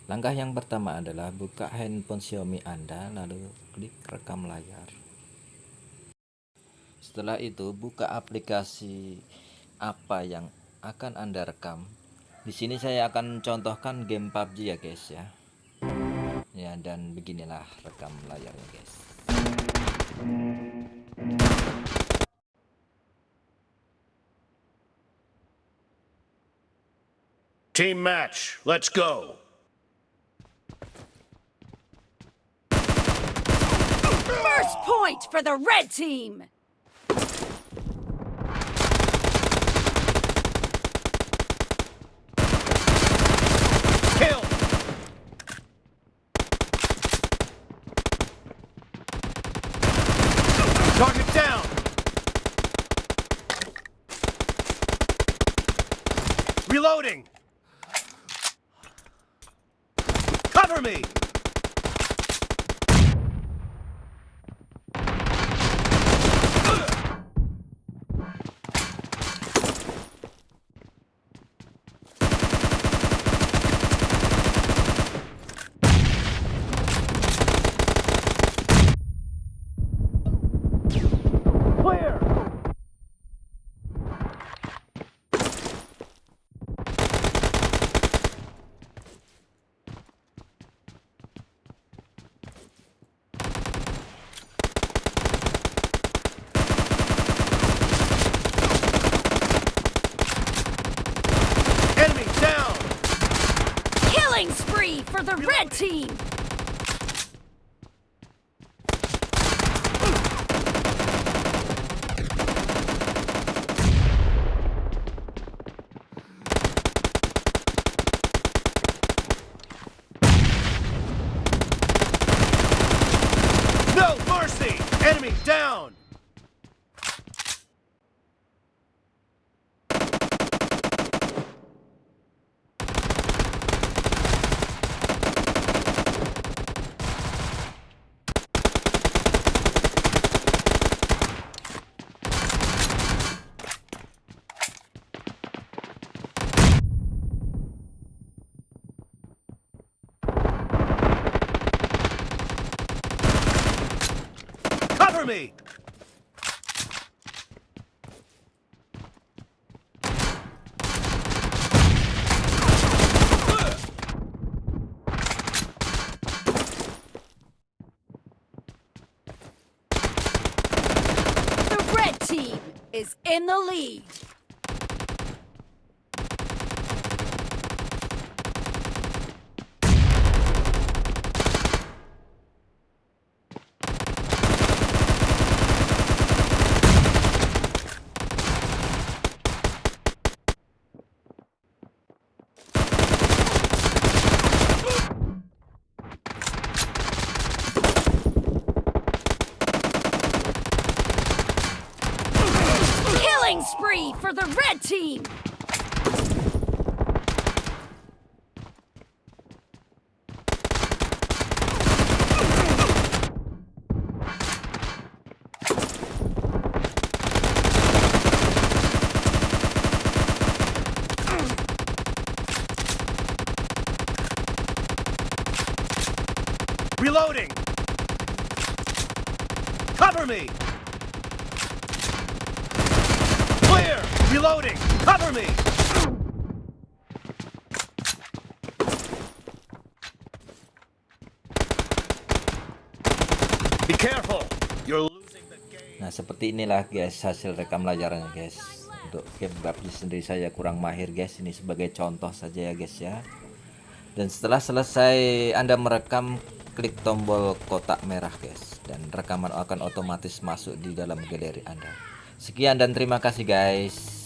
Langkah yang pertama adalah buka handphone Xiaomi Anda, lalu klik rekam layar. Setelah itu buka aplikasi apa yang akan Anda rekam. Di sini saya akan contohkan game PUBG ya guys ya. Ya, dan beginilah rekam layarnya guys. Team match, let's go. First point for the red team. Kill. Target down. Reloading. Cover me. Clear. Enemy down. Killing spree for the red team. No mercy. Enemy down. Cover me. The red team is in the lead. Killing spree for the red team. Reloading. Cover me. Clear. Reloading. Cover me. Be careful. You're losing the game. Nah, seperti inilah guys hasil rekam layarnya guys. Untuk game PUBG sendiri saya kurang mahir guys, ini sebagai contoh saja ya guys ya. Dan setelah selesai Anda merekam, klik tombol kotak merah guys, dan rekaman akan otomatis masuk di dalam galeri Anda. Sekian dan terima kasih guys.